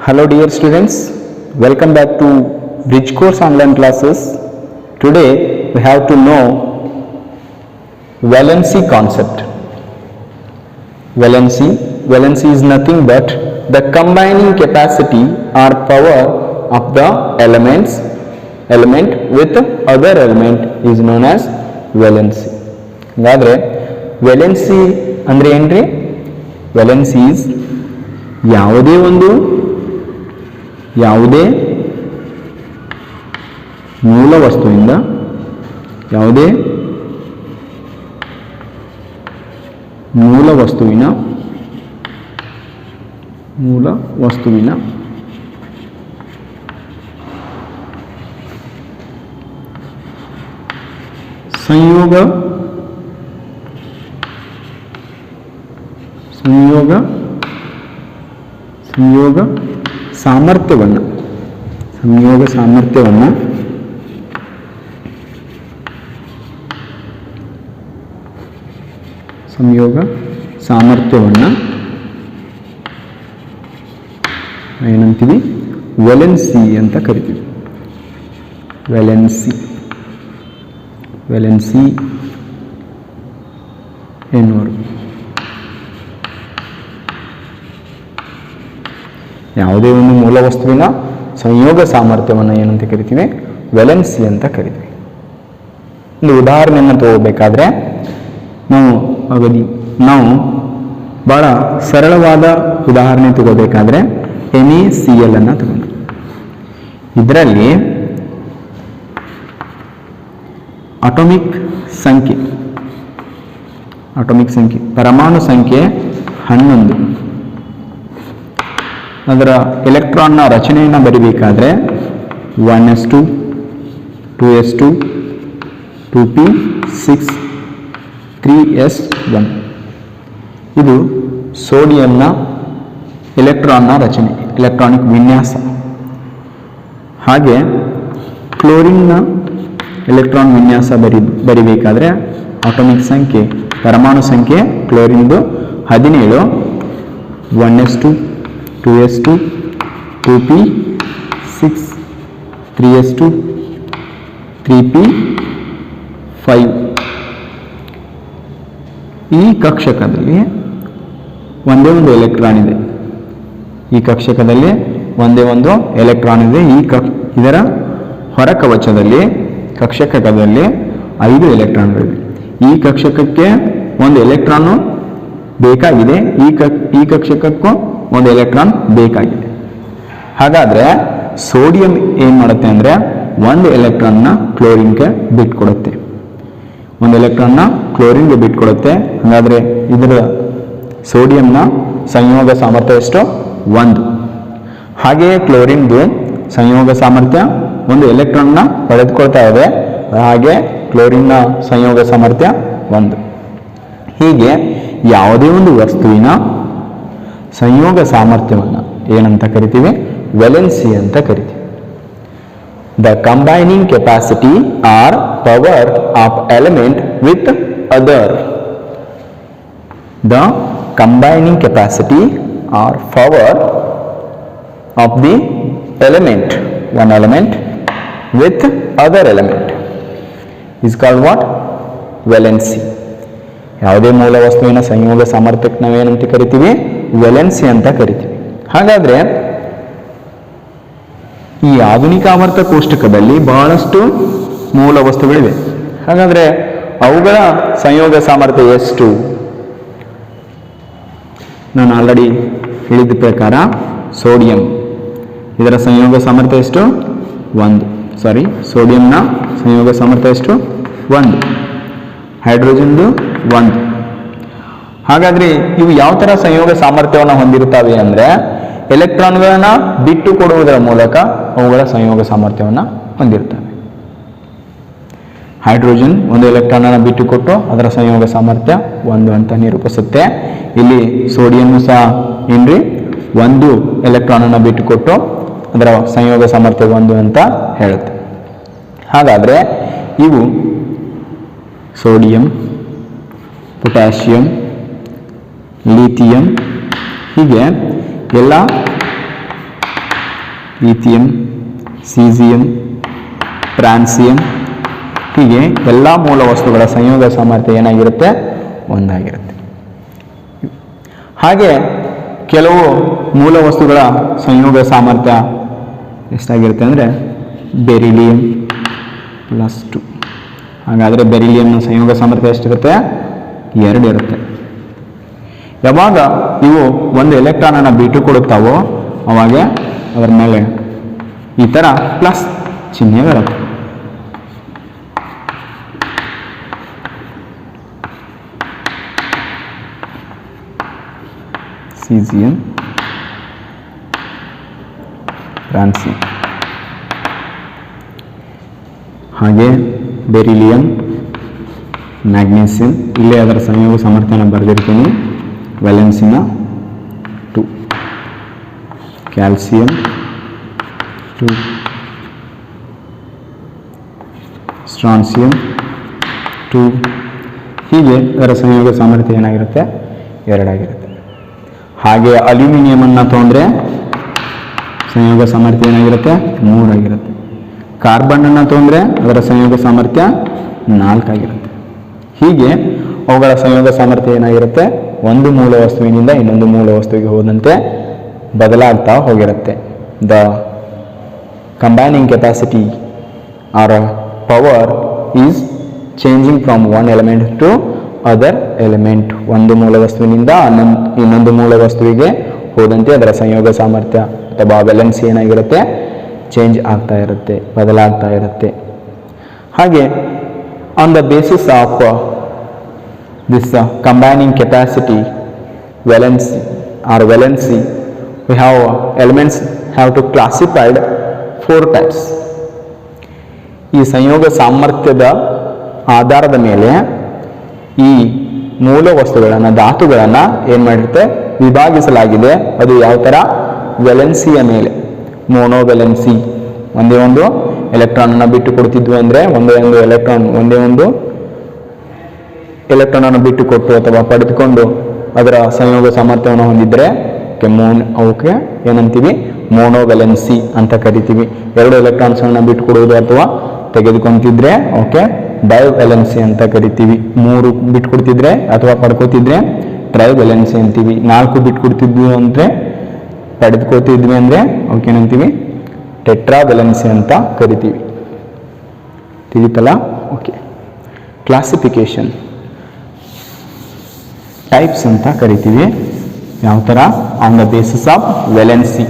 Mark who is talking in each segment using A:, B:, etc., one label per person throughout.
A: Hello dear students, welcome back to Bridge Course online classes. Today we have to know valency concept. Valency is nothing but the combining capacity or power of the element with other element is known as valency. ಹಾಗಾದರೆ valency ಅಂದರೆ ಏನ್ರಿ? valency is ಯಾವುದೇ ಮೂಲ ವಸ್ತುವಿನ ಸಂಯೋಗ ಸಾಮರ್ಥ್ಯವನ್ನು ಏನಂತೀವಿ? Valency ಅಂತ ಕರಿತೀವಿ. ವೆಲೆನ್ಸಿ ಎನ್ನುವರು ಯಾವುದೇ ಒಂದು ಮೂಲ ವಸ್ತುವಿನ ಸಂಯೋಗ ಸಾಮರ್ಥ್ಯವನ್ನು ಏನಂತ ಕರಿತೀವಿ? ವೆಲೆನ್ಸಿ ಅಂತ ಕರಿತೀವಿ. ಒಂದು ಉದಾಹರಣೆಯನ್ನು ತಗೋಬೇಕಾದ್ರೆ ನಾವು ಬಹಳ ಸರಳವಾದ ಉದಾಹರಣೆ ತಗೋಬೇಕಾದ್ರೆ NaCl ಅನ್ನು ತಗೊಂಡು ಇದರಲ್ಲಿ ಅಟೋಮಿಕ್ ಸಂಖ್ಯೆ ಪರಮಾಣು ಸಂಖ್ಯೆ 11. ಅದರ ಎಲೆಕ್ಟ್ರಾನ್ನ ರಚನೆಯನ್ನು ಬರಿಬೇಕಾದ್ರೆ 1s2 2s2 2p6 3s1 ಇದು ಸೋಡಿಯಂನ ಎಲೆಕ್ಟ್ರಾನ್ನ ರಚನೆ, ಎಲೆಕ್ಟ್ರಾನಿಕ್ ವಿನ್ಯಾಸ. ಹಾಗೆ ಕ್ಲೋರಿನ್ನ ಎಲೆಕ್ಟ್ರಾನ್ ವಿನ್ಯಾಸ ಬರಿಬೇಕಾದ್ರೆ ಅಟೋಮಿಕ್ ಸಂಖ್ಯೆ ಪರಮಾಣು ಸಂಖ್ಯೆ ಕ್ಲೋರಿನ್ದು 17 1s2 2s2 2p6 3s2 3p5. ಈ ಕಕ್ಷಕದಲ್ಲಿ ಒಂದೇ ಒಂದು ಎಲೆಕ್ಟ್ರಾನ್ ಇದೆ. ಇದರ ಹೊರ ಕಕ್ಷಕದಲ್ಲಿ 5 ಎಲೆಕ್ಟ್ರಾನ್ಗಳಿವೆ. ಈ ಕಕ್ಷಕಕ್ಕೆ ಒಂದು ಎಲೆಕ್ಟ್ರಾನು ಬೇಕಾಗಿದೆ, ಈ ಕಕ್ಷಕಕ್ಕೂ ಒಂದು ಎಲೆಕ್ಟ್ರಾನ್ ಬೇಕಾಗಿದೆ. ಹಾಗಾದರೆ ಸೋಡಿಯಂ ಏನು ಮಾಡುತ್ತೆ ಅಂದರೆ ಒಂದು ಎಲೆಕ್ಟ್ರಾನ್ನ ಕ್ಲೋರಿನ್ಗೆ ಬಿಟ್ಕೊಡುತ್ತೆ. ಹಾಗಾದರೆ ಇದರ ಸೋಡಿಯಂನ ಸಂಯೋಗ ಸಾಮರ್ಥ್ಯ ಎಷ್ಟು? 1. ಹಾಗೆಯೇ ಕ್ಲೋರಿನ್ದು ಸಂಯೋಗ ಸಾಮರ್ಥ್ಯ ಒಂದು ಎಲೆಕ್ಟ್ರಾನ್ನ ಪಡೆದುಕೊಳ್ತಾ ಇದೆ. ಹಾಗೆ ಕ್ಲೋರಿನ್ನ ಸಂಯೋಗ ಸಾಮರ್ಥ್ಯ 1. ಹೀಗೆ ಯಾವುದೇ ಒಂದು ವಸ್ತುವಿನ ಸಂಯೋಗ ಸಾಮರ್ಥ್ಯವನ್ನು ಏನಂತ ಕರಿತೀವಿ? ವೆಲೆನ್ಸಿ ಅಂತ ಕರಿತೀವಿ. The combining capacity or power of element with other. The combining capacity or power of the element, one element with other element is called what? Valency. ಯಾವುದೇ ಮೂಲ ವಸ್ತುವಿನ ಸಂಯೋಗ ಸಾಮರ್ಥ್ಯಕ್ಕೆ ನಾವೇನಂತ ಕರಿತೀವಿ? ವೆಲೆನ್ಸಿ ಅಂತ ಕರಿತೀವಿ. ಹಾಗಾದರೆ ಈ ಆಧುನಿಕ ಆವರ್ತ ಕೋಷ್ಟಕದಲ್ಲಿ ಬಹಳಷ್ಟು ಮೂಲ ವಸ್ತುಗಳಿವೆ. ಹಾಗಾದರೆ ಅವುಗಳ ಸಂಯೋಗ ಸಾಮರ್ಥ್ಯ ಎಷ್ಟು? ನಾನು ಆಲ್ರೆಡಿ ಹೇಳಿದ ಪ್ರಕಾರ ಸೋಡಿಯಂ ಇದರ ಸಂಯೋಗ ಸಾಮರ್ಥ್ಯ ಎಷ್ಟು? 1. ಸೋಡಿಯಂನ ಸಂಯೋಗ ಸಾಮರ್ಥ್ಯ ಎಷ್ಟು? 1. ಹೈಡ್ರೋಜನ್ದು 1. ಹಾಗಾದರೆ ಇವು ಯಾವ ಥರ ಸಂಯೋಗ ಸಾಮರ್ಥ್ಯವನ್ನು ಹೊಂದಿರುತ್ತವೆ ಅಂದರೆ ಎಲೆಕ್ಟ್ರಾನ್ಗಳನ್ನು ಬಿಟ್ಟು ಕೊಡುವುದರ ಮೂಲಕ ಅವುಗಳ ಸಂಯೋಗ ಸಾಮರ್ಥ್ಯವನ್ನು ಹೊಂದಿರುತ್ತವೆ. ಹೈಡ್ರೋಜನ್ ಒಂದು ಎಲೆಕ್ಟ್ರಾನನ್ನು ಬಿಟ್ಟುಕೊಟ್ಟು ಅದರ ಸಂಯೋಗ ಸಾಮರ್ಥ್ಯ 1 ಅಂತ ನಿರೂಪಿಸುತ್ತೆ. ಇಲ್ಲಿ ಸೋಡಿಯಂ ಸಹ ಏನ್ರಿ 1 ಎಲೆಕ್ಟ್ರಾನನ್ನು ಬಿಟ್ಟುಕೊಟ್ಟು ಅದರ ಸಂಯೋಗ ಸಾಮರ್ಥ್ಯ 1 ಅಂತ ಹೇಳುತ್ತೆ. ಹಾಗಾದರೆ ಇವು ಸೋಡಿಯಂ, ಪೊಟ್ಯಾಷಿಯಂ, ಲಿಥಿಯಂ ಹೀಗೆ ಎಲ್ಲ ಲಿಥಿಯಂ, ಸೀಸಿಯಂ, ಫ್ರಾನ್ಸಿಯಂ, ಹೀಗೆ ಎಲ್ಲ ಮೂಲ ವಸ್ತುಗಳ ಸಂಯೋಗ ಸಾಮರ್ಥ್ಯ ಏನಾಗಿರುತ್ತೆ? ಒಂದಾಗಿರುತ್ತೆ. ಹಾಗೆ ಕೆಲವು ಮೂಲ ವಸ್ತುಗಳ ಸಂಯೋಗ ಸಾಮರ್ಥ್ಯ ಎಷ್ಟಾಗಿರುತ್ತೆ ಅಂದರೆ ಬೆರಿಲಿಯಂ +2. ಹಾಗಾದರೆ ಬೆರಿಲಿಯಂನ ಸಂಯೋಗ ಸಾಮರ್ಥ್ಯ ಎಷ್ಟಿರುತ್ತೆ? 2 ಇರುತ್ತೆ. ಯಾವಾಗ ಇವು ಒಂದು ಎಲೆಕ್ಟ್ರಾನನ್ನು ಬಿಟ್ಟು ಕೊಡುತ್ತಾವೋ ಅವಾಗ ಅದರ ಮೇಲೆ ಈ ಥರ ಪ್ಲಸ್ ಚಿಹ್ನೆ ಬರುತ್ತೆ. ಸೀಸಿಯಂ, ಫ್ರಾನ್ಸಿಯಂ, ಹಾಗೆ ಬೆರಿಲಿಯಂ, ಮ್ಯಾಗ್ನೀಸಿಯಂ, ಇಲ್ಲೇ ಅದರ ಸಂಯೋಗ ಸಾಮರ್ಥ್ಯನ ಬರೆದಿರ್ತೀನಿ. ವ್ಯಾಲೆನ್ಸಿನ 2, ಕ್ಯಾಲ್ಸಿಯಂ 2, ಸ್ಟ್ರಾನ್ಸಿಯಂ 2, ಹೀಗೆ ಅದರ ಸಂಯೋಗ ಸಾಮರ್ಥ್ಯ ಏನಾಗಿರುತ್ತೆ? 2 ಆಗಿರುತ್ತೆ. ಹಾಗೆ ಅಲ್ಯೂಮಿನಿಯಮನ್ನು ತೊಗೊಂಡ್ರೆ ಸಂಯೋಗ ಸಾಮರ್ಥ್ಯ ಏನಾಗಿರುತ್ತೆ? 3 ಆಗಿರುತ್ತೆ. ಕಾರ್ಬನ್ನನ್ನು ತೊಗೊಂಡ್ರೆ ಅದರ ಸಂಯೋಗ ಸಾಮರ್ಥ್ಯ 4 ಆಗಿರುತ್ತೆ. ಹೀಗೆ ಅವುಗಳ ಸಂಯೋಗ ಸಾಮರ್ಥ್ಯ ಏನಾಗಿರುತ್ತೆ? ಒಂದು ಮೂಲ ವಸ್ತುವಿನಿಂದ ಇನ್ನೊಂದು ಮೂಲ ವಸ್ತುವಿಗೆ ಹೋದಂತೆ ಬದಲಾಗ್ತಾ ಹೋಗಿರುತ್ತೆ. The combining capacity or power is changing from one element to other element. ಒಂದು ಮೂಲ ವಸ್ತುವಿನಿಂದ ಇನ್ನೊಂದು ಮೂಲ ವಸ್ತುವಿಗೆ ಹೋದಂತೆ ಅದರ ಸಂಯೋಗ ಸಾಮರ್ಥ್ಯ ಅಥವಾ ವ್ಯಾಲೆನ್ಸಿ ಏನಾಗಿರುತ್ತೆ? ಚೇಂಜ್ ಆಗ್ತಾ ಇರುತ್ತೆ, ಬದಲಾಗ್ತಾ ಇರುತ್ತೆ. ಹಾಗೆ on the basis of this combining capacity, valency, we have elements have to classified 4 types. ಈ ಸಂಯೋಗ ಸಾಮರ್ಥ್ಯದ ಆಧಾರದ ಮೇಲೆ ಈ ಮೂಲ ವಸ್ತುಗಳನ್ನು, ಧಾತುಗಳನ್ನು ಏನು ಮಾಡಿರುತ್ತೆ? ವಿಭಾಗಿಸಲಾಗಿದೆ. ಅದು ಯಾವ ಥರ? ವ್ಯಾಲೆನ್ಸಿಯ ಮೇಲೆ. ಮೋನೋವ್ಯಾಲೆನ್ಸಿ, ಒಂದೇ ಒಂದು ಎಲೆಕ್ಟ್ರಾನನ್ನು ಬಿಟ್ಟು ಕೊಡ್ತಿದ್ವು ಅಂದರೆ ಒಂದೇ ಒಂದು ಎಲೆಕ್ಟ್ರಾನನ್ನು ಬಿಟ್ಟು ಕೊಟ್ಟು ಅಥವಾ ಪಡೆದುಕೊಂಡು ಅದರ ಸಂಯೋಗ ಸಾಮರ್ಥ್ಯವನ್ನು ಹೊಂದಿದ್ರೆ ಅವಕ್ಕೆ ಏನಂತೀವಿ? ಮೋನೋವ್ಯಾಲೆನ್ಸಿ ಅಂತ ಕರಿತೀವಿ. 2 ಎಲೆಕ್ಟ್ರಾನ್ಸ್ಗಳನ್ನ ಬಿಟ್ಟು ಕೊಡುವುದು ಅಥವಾ ತೆಗೆದುಕೊಂತಿದ್ರೆ ಓಕೆ ಡೈವ್ಯಾಲೆನ್ಸಿ ಅಂತ ಕರಿತೀವಿ. 3 ಬಿಟ್ಟು ಕೊಡ್ತಿದ್ರೆ ಅಥವಾ ಪಡ್ಕೋತಿದ್ರೆ ಟ್ರೈವ್ಯಾಲೆನ್ಸಿ ಅಂತೀವಿ. 4 ಬಿಟ್ಟು ಕೊಡ್ತಿದ್ವಿ ಅಂದರೆ ಪಡೆದುಕೋತಿದ್ವಿ ಅಂದರೆ ಅವಕ್ಕೆ ಏನಂತೀವಿ? ಟೆಟ್ರಾವ್ಯಾಲೆನ್ಸಿ ಅಂತ ಕರಿತೀವಿ. ತಿಳಿತಲ್ಲ? ಓಕೆ. ಕ್ಲಾಸಿಫಿಕೇಶನ್ ಟೈಪ್ಸ್ ಅಂತ ಕರಿತೀವಿ. ಯಾವ ಥರ? On the basis of valency.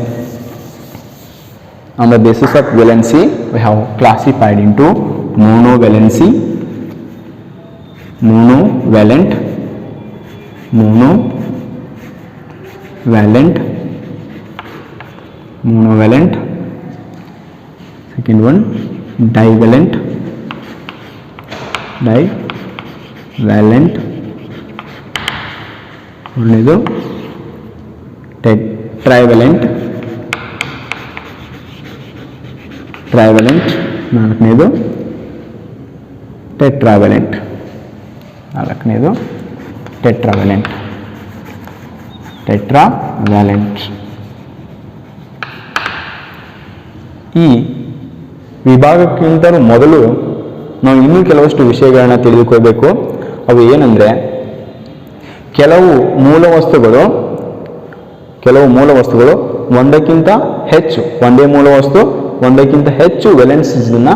A: On the basis of valency, we have classified into monovalency, monovalent, second one divalent, ಒಳ್ಳೆಯದು trivalent, ನಾಲ್ಕನೇದು ಟೆಟ್ರಾವ್ಯಾಲೆಂಟ್. ಈ ವಿಭಾಗಕ್ಕಿಂತ ಮೊದಲು ನಾವು ಇನ್ನೂ ಕೆಲವಷ್ಟು ವಿಷಯಗಳನ್ನ ತಿಳಿದುಕೋಬೇಕು. ಅವು ಏನಂದರೆ, ಕೆಲವು ಮೂಲ ವಸ್ತುಗಳು ಒಂದಕ್ಕಿಂತ ಹೆಚ್ಚು, ಒಂದೇ ಮೂಲ ವಸ್ತು ಒಂದಕ್ಕಿಂತ ಹೆಚ್ಚು ವ್ಯಾಲೆನ್ಸಿನ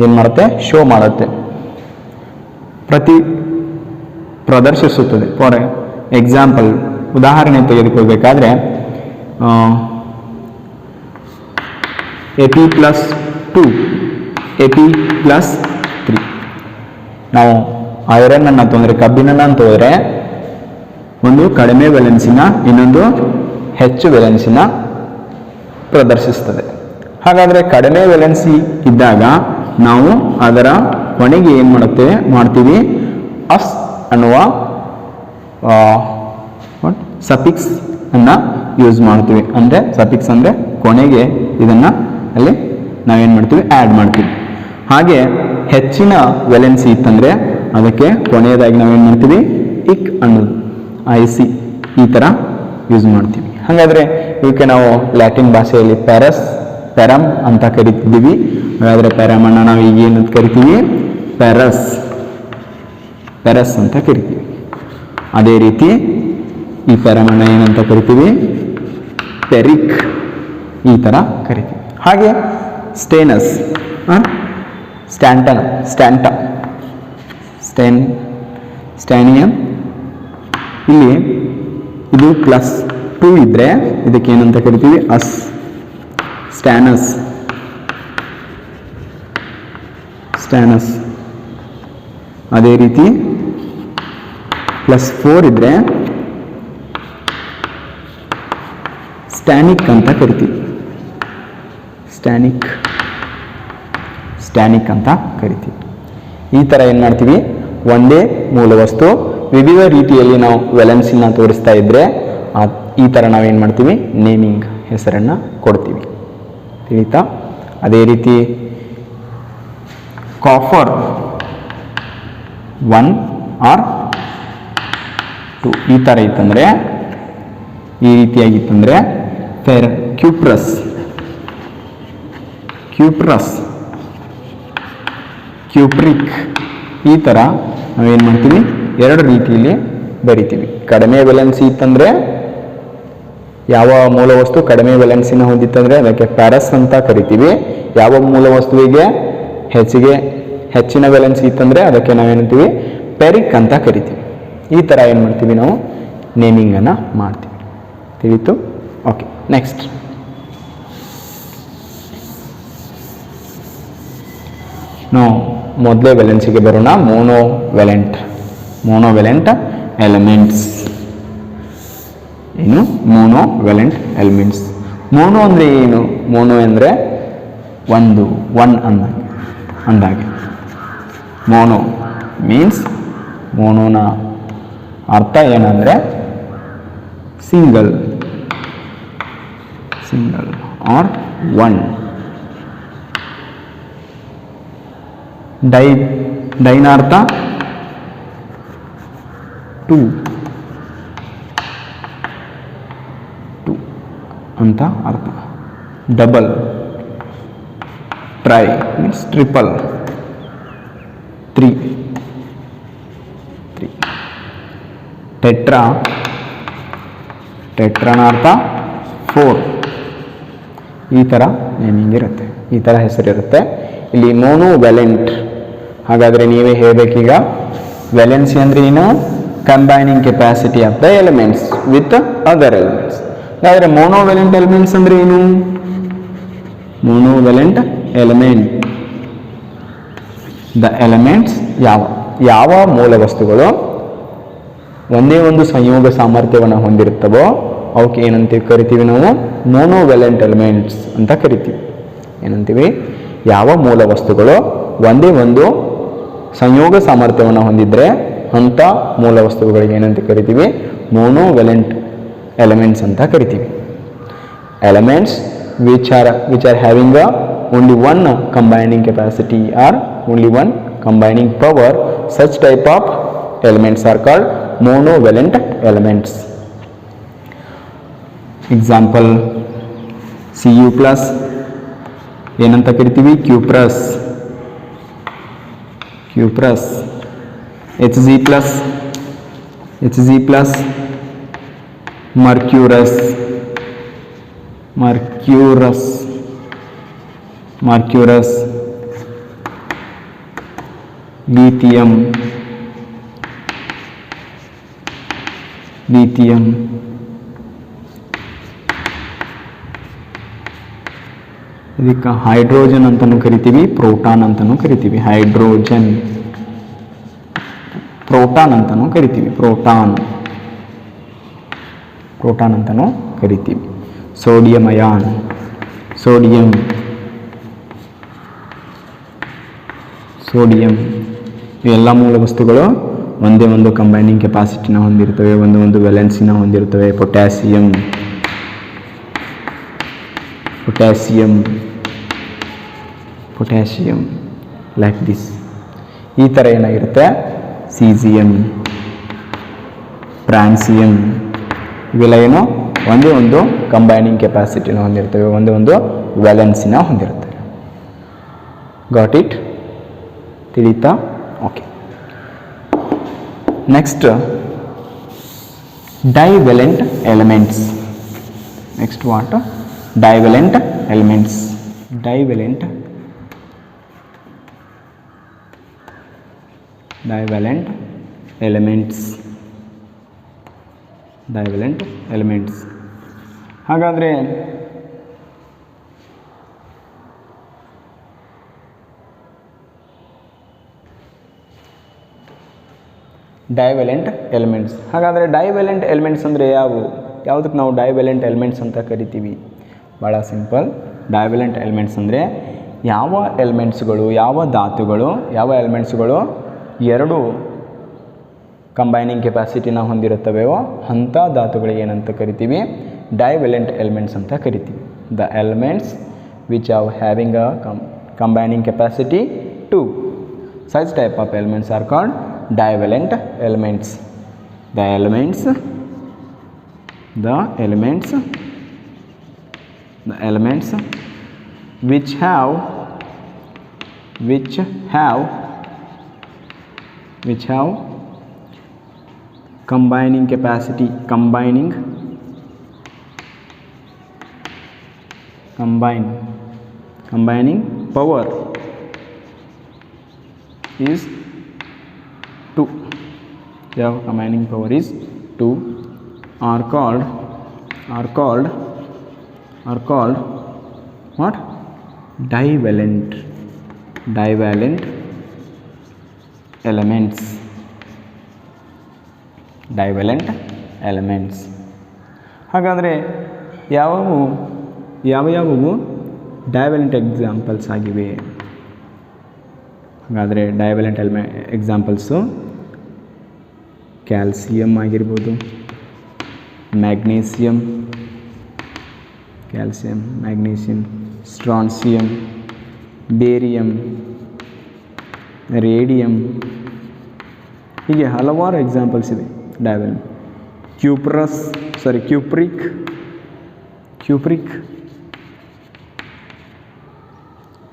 A: ಏನು ಮಾಡುತ್ತೆ? ಶೋ ಮಾಡುತ್ತೆ, ಪ್ರದರ್ಶಿಸುತ್ತದೆ. ಫಾರ್ ಎಕ್ಸಾಂಪಲ್, ಉದಾಹರಣೆ ತೆಗೆದುಕೊಳ್ಬೇಕಾದ್ರೆ Ap+2, Ap+3. ನಾವು ಐರನ್ ಅನ್ನು ತೊಂದರೆ, ಕಬ್ಬಿಣನ ಅಂತಂದರೆ ಒಂದು ಕಡಿಮೆ ವ್ಯಾಲೆನ್ಸಿನ, ಇನ್ನೊಂದು ಹೆಚ್ಚು ವ್ಯಾಲೆನ್ಸಿನ ಪ್ರದರ್ಶಿಸ್ತದೆ. ಹಾಗಾದರೆ ಕಡಿಮೆ ವ್ಯಾಲೆನ್ಸಿ ಇದ್ದಾಗ ನಾವು ಅದರ ಕೊನೆಗೆ ಏನು ಮಾಡ್ತೀವಿ? ಅಸ್ ಅನ್ನುವ ಸಫಿಕ್ಸ್ ಅನ್ನು ಯೂಸ್ ಮಾಡ್ತೀವಿ. ಅಂದರೆ ಸಫಿಕ್ಸ್ ಅಂದರೆ ಕೊನೆಗೆ ಇದನ್ನು ಅಲ್ಲಿ ನಾವೇನು ಮಾಡ್ತೀವಿ? ಆ್ಯಡ್ ಮಾಡ್ತೀವಿ. ಹಾಗೆ ಹೆಚ್ಚಿನ ವ್ಯಾಲೆನ್ಸಿ ಇತ್ತಂದರೆ ಅದಕ್ಕೆ ಕೊನೆಯದಾಗಿ ನಾವೇನು ಮಾಡ್ತೀವಿ? ಇಕ್ ಅನ್ನೋದು IC ಈ ಥರ ಯೂಸ್ ಮಾಡ್ತೀವಿ. ಹಾಗಾದರೆ ಇವಕ್ಕೆ ನಾವು ಲ್ಯಾಟಿನ್ ಭಾಷೆಯಲ್ಲಿ ಪ್ಯಾರಮ್ ಅಂತ ಕರಿತಿದ್ದೀವಿ. ಹಾಗಾದರೆ ಪ್ಯಾರಮನ್ನು ನಾವು ಈಗ ಏನಂತ ಕರಿತೀವಿ? ಪ್ಯಾರಸ್ ಅಂತ ಕರಿತೀವಿ. ಅದೇ ರೀತಿ ಈ ಪ್ಯಾರಮನ್ನು ಏನಂತ ಕರಿತೀವಿ? ಪೆರಿಕ್, ಈ ಥರ ಕರಿತೀವಿ. ಹಾಗೆ ಸ್ಟ್ಯಾನಿಯಮ್, ಇಲ್ಲಿ ಇದು +2 ಇದ್ದರೆ ಇದಕ್ಕೆ ಏನಂತ ಕರಿತೀವಿ? ಸ್ಟ್ಯಾನಸ್. ಅದೇ ರೀತಿ +4 ಇದ್ದರೆ ಸ್ಟ್ಯಾನಿಕ್ ಅಂತ ಕರಿತೀವಿ. ಸ್ಟ್ಯಾನಿಕ್ ಅಂತ ಕರಿತೀವಿ. ಈ ಥರ ಏನು ಮಾಡ್ತೀವಿ? ಒಂದೇ ಮೂಲ ವಸ್ತು ವಿವಿಧ ರೀತಿಯಲ್ಲಿ ನಾವು ವೆಲೆನ್ಸಿನ ತೋರಿಸ್ತಾ ಇದ್ದರೆ ಈ ಥರ ನಾವೇನು ಮಾಡ್ತೀವಿ? ನೇಮಿಂಗ್, ಹೆಸರನ್ನು ಕೊಡ್ತೀವಿ. ತಿಳಿತಾ? ಅದೇ ರೀತಿ ಕಾಫರ್ 1 or 2 ಈ ಥರ ಇತ್ತಂದರೆ, ಈ ರೀತಿಯಾಗಿತ್ತಂದರೆ ಕ್ಯೂಪ್ರಿಕ್, ಈ ಥರ ನಾವೇನು ಮಾಡ್ತೀವಿ? 2 ರೀತಿಯಲ್ಲಿ ಬರಿತೀವಿ. ಕಡಿಮೆ ವೆಲೆನ್ಸಿ ಇತ್ತಂದರೆ, ಯಾವ ಮೂಲ ವಸ್ತು ಕಡಿಮೆ ವೆಲೆನ್ಸಿನ ಹೊಂದಿತ್ತಂದರೆ ಅದಕ್ಕೆ ಪ್ಯಾರಸ್ ಅಂತ ಕರಿತೀವಿ. ಯಾವ ಮೂಲ ವಸ್ತುವಿಗೆ ಹೆಚ್ಚಿನ ವೆಲೆನ್ಸಿ ಇತ್ತಂದರೆ ಅದಕ್ಕೆ ನಾವೇನಂತೀವಿ? ಪೆರಿಕ್ ಅಂತ ಕರಿತೀವಿ. ಈ ಥರ ಏನು ಮಾಡ್ತೀವಿ? ನಾವು ನೇಮಿಂಗನ್ನು ಮಾಡ್ತೀವಿ. ತಿಳಿತು? ಓಕೆ, ನೆಕ್ಸ್ಟ್ ನಾವು ಮೊದಲೇ ವೆಲೆನ್ಸಿಗೆ ಬರೋಣ. Monovalent elements. ಏನು? Monovalent elements. ಮೋನೋ ಅಂದರೆ ಏನು? ಮೋನೋ ಅಂದರೆ ಒನ್ ಅಂದಾಗೆ. ಮೋನೋ ಮೀನ್ಸ್, ಮೋನೋನ ಅರ್ಥ ಏನಂದರೆ ಸಿಂಗಲ್ ಆರ್ ಒನ್. ಡೈನ ಅರ್ಥ 2 ಅಂತ ಅರ್ಥ. Double, try means triple, 3. ಟೆಟ್ರಾನ ಅರ್ಥ 4. ಈ ಥರ ನೇಮಿಂಗ್ ಇರುತ್ತೆ, ಈ ಥರ ಹೆಸರಿರುತ್ತೆ. ಇಲ್ಲಿ ಮೋನೋವೆಲೆಂಟ್. ಹಾಗಾದರೆ ನೀವೇ ಹೇಳಬೇಕೀಗ, ವೆಲೆನ್ಸಿ ಅಂದರೆ ಏನು? Combining capacity of the elements with other elements. ಹಾಗಾದರೆ ಮೋನೋವೆಲೆಂಟ್ ಎಲಿಮೆಂಟ್ಸ್ ಅಂದರೆ ಏನು? ಮೋನೋವೆಲೆಂಟ್ ಎಲಿಮೆಂಟ್, ದ ಎಲಿಮೆಂಟ್ಸ್ ಯಾವ ಮೂಲ ವಸ್ತುಗಳು ಒಂದೇ ಒಂದು ಸಂಯೋಗ ಸಾಮರ್ಥ್ಯವನ್ನು ಹೊಂದಿರುತ್ತವೋ ಅವಕ್ಕೆ ಏನಂತ ಕರಿತೀವಿ? ನಾವು ಮೋನೋವೆಲೆಂಟ್ ಎಲಿಮೆಂಟ್ಸ್ ಅಂತ ಕರಿತೀವಿ. ಏನಂತೀವಿ? ಯಾವ ಮೂಲ ವಸ್ತುಗಳು ಒಂದೇ ಒಂದು ಸಂಯೋಗ ಸಾಮರ್ಥ್ಯವನ್ನು ಹೊಂದಿದ್ರೆ ಅಂಥ ಮೂಲ ವಸ್ತುಗಳಿಗೆ ಏನಂತ ಕರಿತೀವಿ? ಮೋನೋವೆಲೆಂಟ್ ಎಲಿಮೆಂಟ್ಸ್ ಅಂತ ಕರಿತೀವಿ. Elements which are having only one combining capacity or only one combining power, such type of elements are called monovalent elements. Example, Cu plus ಏನಂತ ಕರಿತೀವಿ? ಕ್ಯೂಪ್ರಸ್. Hg plus ಮರ್ಕ್ಯೂರಸ್. ಲಿಥಿಯಂ. ಇದಕ್ಕೆ ಹೈಡ್ರೋಜನ್ ಅಂತಲೂ ಕರಿತೀವಿ, ಪ್ರೋಟಾನ್ ಅಂತಲೂ ಕರಿತೀವಿ. ಪ್ರೋಟಾನ್ ಅಂತಲೂ ಕರಿತೀವಿ. ಪ್ರೋಟಾನ್ ಅಂತಲೂ ಕರಿತೀವಿ. ಸೋಡಿಯಂ ಅಯಾನ್, ಸೋಡಿಯಂ ಇವೆಲ್ಲ ಮೂಲ ವಸ್ತುಗಳು ಒಂದೇ ಒಂದು ಕಂಬೈನಿಂಗ್ ಕೆಪಾಸಿಟಿನ ಹೊಂದಿರ್ತವೆ, ಒಂದು ವೆಲೆನ್ಸಿನ ಹೊಂದಿರ್ತವೆ. Potassium like this. ಈ ಥರ ಏನಾಗಿರುತ್ತೆ? ಸೀಸಿಯಂ, ಫ್ರಾನ್ಸಿಯಂ, ಇವೆಲ್ಲ ಏನು ಒಂದೇ ಒಂದು ಕಂಬೈನಿಂಗ್ ಕೆಪಾಸಿಟಿನ ಹೊಂದಿರ್ತವೆ, ಒಂದೇ ಒಂದು ವ್ಯಾಲೆನ್ಸಿನ ಹೊಂದಿರ್ತವೆ. Got it? ತಿಳಿತಾ? Okay. Next divalent elements. Next what? Divalent elements. Divalent elements. Divalent elements ಹಾಗಾದರೆ ಡೈವೆಲೆಂಟ್ ಎಲಿಮೆಂಟ್ಸ್. ಹಾಗಾದರೆ ಡೈವೆಲೆಂಟ್ ಎಲಿಮೆಂಟ್ಸ್ ಅಂದರೆ ಯಾವುದಕ್ಕೆ ನಾವು ಡೈವೆಲೆಂಟ್ ಎಲಿಮೆಂಟ್ಸ್ ಅಂತ ಕರಿತೀವಿ? ಭಾಳ ಸಿಂಪಲ್. ಡೈವೆಲೆಂಟ್ ಎಲಿಮೆಂಟ್ಸ್ ಅಂದರೆ ಯಾವ ಎಲಿಮೆಂಟ್ಸ್ಗಳು, ಯಾವ ಧಾತುಗಳು, ಯಾವ ಎಲಿಮೆಂಟ್ಸ್ಗಳು ಎರಡು ಕಂಬೈನಿಂಗ್ ಕೆಪಾಸಿಟಿನ ಹೊಂದಿರುತ್ತವೆಯೋ ಅಂಥ ಧಾತುಗಳಿಗೆ ಏನಂತ ಕರಿತೀವಿ? ಡೈವೆಲೆಂಟ್ ಎಲಿಮೆಂಟ್ಸ್ ಅಂತ ಕರಿತೀವಿ. The elements which are having a combining capacity 2. Such type of elements are called divalent elements. The elements which have combining capacity, combining power is 2. Their combining power is 2 are called what? Divalent elements. ಡೈವೆಲೆಂಟ್ elements. ಹಾಗಾದರೆ ಯಾವ್ಯಾವು ಡೈವೆಲೆಂಟ್ examples ಆಗಿವೆ? ಹಾಗಾದರೆ ಡೈವೆಲೆಂಟ್ examples calcium ಆಗಿರ್ಬೋದು, magnesium, ಸ್ಟ್ರಾನ್ಸಿಯಂ, barium, radium, ಹೀಗೆ ಹಲವಾರು examples ಇವೆ ಡೈವೆಲೆಂಟ್.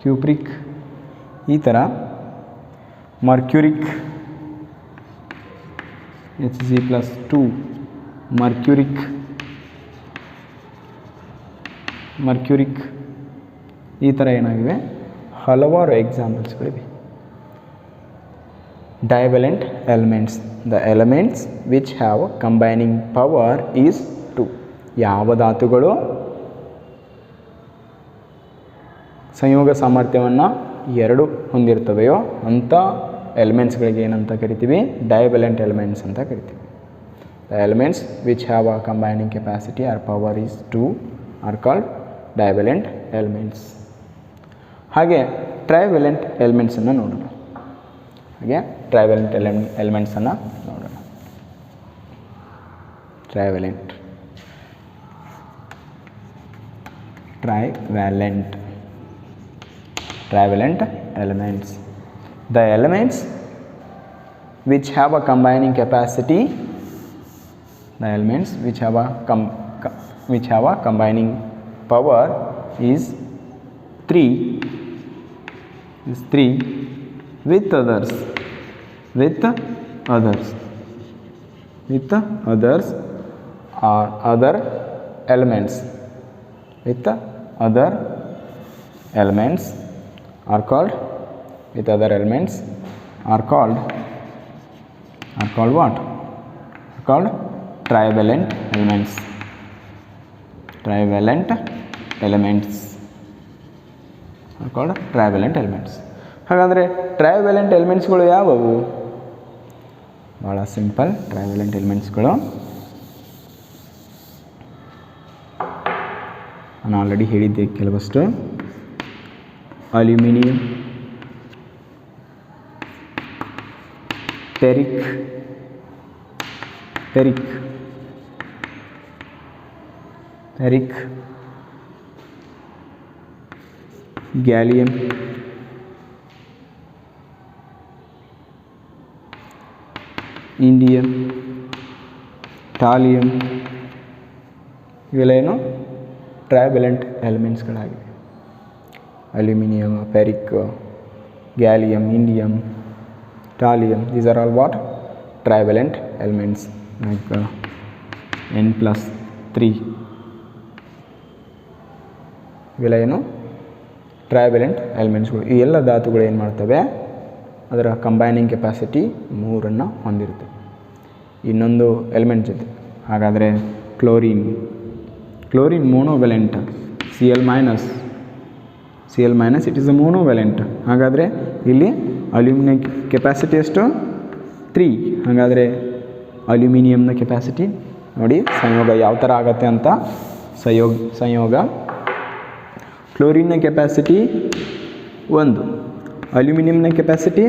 A: Cupric ಈ ಥರ. ಮರ್ಕ್ಯೂರಿಕ್ Hg+2, ಮರ್ಕ್ಯೂರಿಕ್ ಈ ಥರ ಏನಾಗಿವೆ ಹಲವಾರು ಎಕ್ಸಾಂಪಲ್ಸ್ಗಳಿವೆ. Divalent elements. The elements which have combining power is 2. ಯಾವ ಧಾತುಗಳು ಸಂಯೋಗ ಸಾಮರ್ಥ್ಯವನ್ನು 2 ಹೊಂದಿರ್ತವೆಯೋ ಅಂಥ ಎಲಿಮೆಂಟ್ಸ್ಗಳಿಗೆ ಏನಂತ ಕರಿತೀವಿ? ಡೈವೆಲೆಂಟ್ ಎಲಿಮೆಂಟ್ಸ್ ಅಂತ ಕರಿತೀವಿ. The elements which have a combining capacity or power is 2 are called divalent elements. ಹಾಗೆ ಟ್ರೈವೆಲೆಂಟ್ ಎಲಿಮೆಂಟ್ಸನ್ನು ನೋಡೋಣ. ಟ್ರೈವೆಲೆಂಟ್ ಎಲಿಮೆಂಟ್ಸನ್ನು ನೋಡೋಣ. Trivalent elements. The elements which have a combining capacity, which have a combining power is 3 with others or other elements are called what? Called trivalent elements. Are called trivalent elements. ಹಾಗಾದರೆ trivalent ಎಲಿಮೆಂಟ್ಸ್ಗಳು ಯಾವುವು? ಭಾಳ simple. Trivalent ಎಲಿಮೆಂಟ್ಸ್ಗಳು ನಾನು already ಹೇಳಿದ್ದೆ ಕೆಲವಷ್ಟು. Aluminium, ferric, gallium, indium, thallium ಇವೆಲ್ಲ ಏನು ಟ್ರೈವೆಲೆಂಟ್ ಎಲಿಮೆಂಟ್ಸ್ಗಳಾಗಿವೆ. Aluminium, ferric, gallium, indium, thallium, these are all what trivalent elements like N+3. ಇವೆಲ್ಲ ಏನು ಟ್ರೈವೆಲೆಂಟ್ ಎಲಿಮೆಂಟ್ಸ್ಗಳು. ಈ ಎಲ್ಲ ಧಾತುಗಳು ಏನು ಮಾಡ್ತವೆ, ಅದರ ಕಂಬೈನಿಂಗ್ ಕೆಪಾಸಿಟಿ 3 ಹೊಂದಿರುತ್ತೆ ಇನ್ನೊಂದು ಎಲಿಮೆಂಟ್ ಜೊತೆ. ಹಾಗಾದರೆ chlorine ಮೋನೋವೆಲೆಂಟ್, Cl- it is a ಮೋನೋವೆಲೆಂಟ್. ಹಾಗಾದರೆ ಇಲ್ಲಿ ಅಲ್ಯೂಮಿನಿಯಂ ಕೆಪಾಸಿಟಿ ಎಷ್ಟು 3. ಹಾಗಾದರೆ ಅಲ್ಯೂಮಿನಿಯಂನ ಕೆಪಾಸಿಟಿ ನೋಡಿ ಸಂಯೋಗ ಯಾವ ಥರ ಆಗುತ್ತೆ ಅಂತ. ಸಂಯೋಗ ಕ್ಲೋರಿನ್ನ ಕೆಪಾಸಿಟಿ 1, ಅಲ್ಯೂಮಿನಿಯಂನ ಕೆಪಾಸಿಟಿ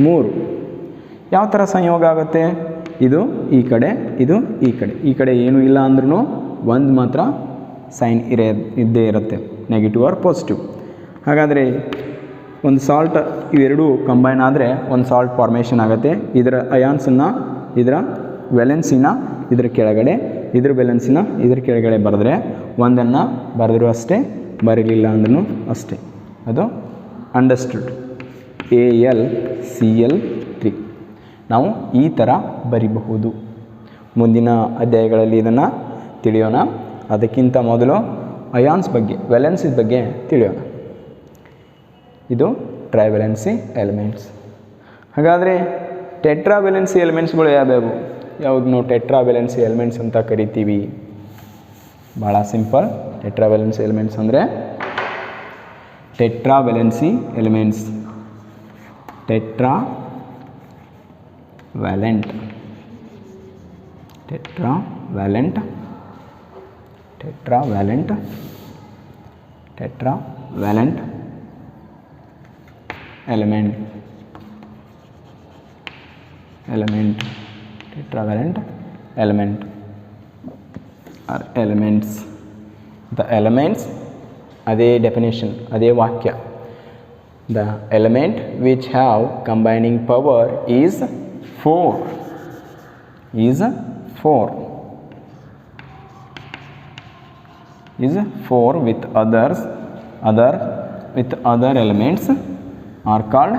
A: 3. ಯಾವ ಥರ ಸಂಯೋಗ ಆಗುತ್ತೆ, ಇದು ಈ ಕಡೆ, ಇದು ಈ ಕಡೆ ಏನೂ ಇಲ್ಲ ಅಂದ್ರೂ ಒಂದು ಮಾತ್ರ ಸೈನ್ ಇದ್ದೇ ಇರುತ್ತೆ, ನೆಗೆಟಿವ್ ಆರ್ ಪಾಸಿಟಿವ್. ಹಾಗಾದರೆ ಒಂದು ಸಾಲ್ಟ್ ಇವೆರಡೂ ಕಂಬೈನ್ ಆದರೆ ಒಂದು ಸಾಲ್ಟ್ ಫಾರ್ಮೇಷನ್ ಆಗುತ್ತೆ. ಇದರ ಅಯಾನ್ಸನ್ನು ಇದರ ವೆಲೆನ್ಸಿನ ಇದರ ಕೆಳಗಡೆ, ಇದರ ವೆಲೆನ್ಸಿನ ಇದರ ಕೆಳಗಡೆ ಬರೆದ್ರೆ ಒಂದನ್ನು ಬರೆದ್ರೂ ಅಷ್ಟೇ, ಬರೀಲಿಲ್ಲ ಅಂದ್ರೂ ಅಷ್ಟೇ. ಅದು ಅಂಡರ್ಸ್ಟುಡ್. AlCl3 ನಾವು ಈ ಥರ ಬರಿಬಹುದು. ಮುಂದಿನ ಅಧ್ಯಾಯಗಳಲ್ಲಿ ಇದನ್ನು ತಿಳಿಯೋಣ. ಅದಕ್ಕಿಂತ ಮೊದಲು ಅಯಾನ್ಸ್ ಬಗ್ಗೆ, ವೆಲೆನ್ಸಿ ಬಗ್ಗೆ ತಿಳಿಯೋಣ. ಇದು ಟ್ರೈವೆಲೆನ್ಸಿ ಎಲಿಮೆಂಟ್ಸ್. ಹಾಗಾದರೆ ಟೆಟ್ರಾವೆಲೆನ್ಸಿ ಎಲಿಮೆಂಟ್ಸ್ಗಳು ಯಾವ್ಯಾವು? ಯಾವುದನ್ನು ಟೆಟ್ರಾವೆಲೆನ್ಸಿ ಎಲಿಮೆಂಟ್ಸ್ ಅಂತ ಕರಿತೀವಿ? ಭಾಳ ಸಿಂಪಲ್. ಟೆಟ್ರಾವೆಲೆನ್ಸಿ ಎಲಿಮೆಂಟ್ಸ್ ಅಂದರೆ tetravalency elements, tetravalent element, tetravalent element or elements. The elements, ಅದೇ ಡೆಫಿನೇಷನ್, ಅದೇ ವಾಕ್ಯ. The element which have combining power is 4 with other elements are called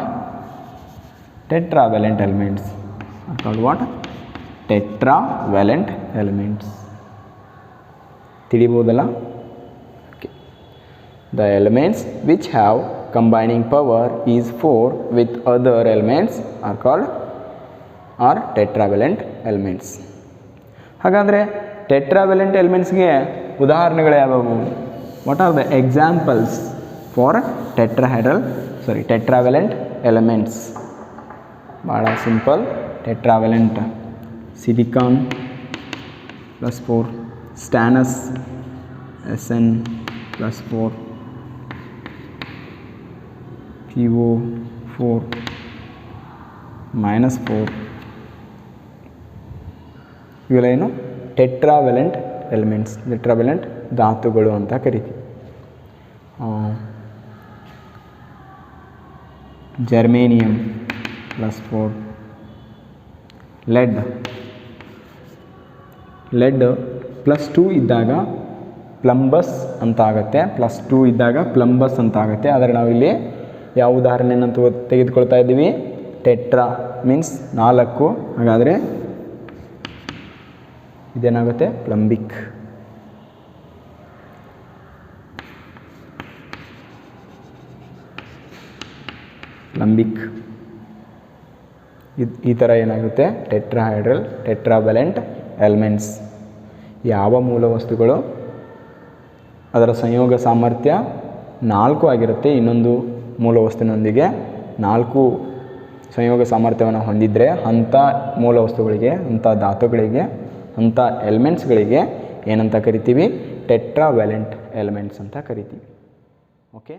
A: tetravalent elements. Are called what? Tetravalent elements. ತಿಳಿಬಹುದಲ್ಲ? Okay. The elements which have combining power is 4 with other elements are called tetravalent elements. ಹಾಗಾದರೆ tetravalent ಎಲಿಮೆಂಟ್ಸ್ಗೆ ಉದಾಹರಣೆಗಳು ಯಾವುವು? What are the examples for tetravalent elements? ಭಾಳ simple. Tetravalent silicon +4, stannous Sn+4, PO4 -4. ಇವೆಲ್ಲ ಏನು tetravalent elements, tetravalent ಧಾತುಗಳು ಅಂತ ಕರಿತೀವಿ. Germanium +4, LED +2 ಇದ್ದಾಗ ಪ್ಲಂಬಸ್ ಅಂತ ಆಗುತ್ತೆ, +2 ಇದ್ದಾಗ ಪ್ಲಂಬಸ್ ಅಂತ ಆಗುತ್ತೆ. ಆದರೆ ನಾವಿಲ್ಲಿ ಯಾವ ಉದಾಹರಣೆಯನ್ನು ತೆಗೆದುಕೊಳ್ತಾ ಇದ್ದೀವಿ? Tetra means 4. ಹಾಗಾದರೆ ಇದೇನಾಗುತ್ತೆ? ಪ್ಲಂಬಿಕ್. ಈ ಥರ ಏನಾಗುತ್ತೆ? Tetravalent elements. ಯಾವ ಮೂಲ ವಸ್ತುಗಳು ಅದರ ಸಂಯೋಗ ಸಾಮರ್ಥ್ಯ 4 ಆಗಿರುತ್ತೆ, ಇನ್ನೊಂದು ಮೂಲ ವಸ್ತುವಿನೊಂದಿಗೆ 4 ಸಂಯೋಗ ಸಾಮರ್ಥ್ಯವನ್ನು ಹೊಂದಿದರೆ ಅಂಥ ಮೂಲ ವಸ್ತುಗಳಿಗೆ, ಅಂಥ ಧಾತುಗಳಿಗೆ, ಅಂಥ ಎಲಿಮೆಂಟ್ಸ್ಗಳಿಗೆ ಏನಂತ ಕರಿತೀವಿ? ಟೆಟ್ರಾವೆಲೆಂಟ್ ಎಲಿಮೆಂಟ್ಸ್ ಅಂತ ಕರಿತೀವಿ. ಓಕೆ.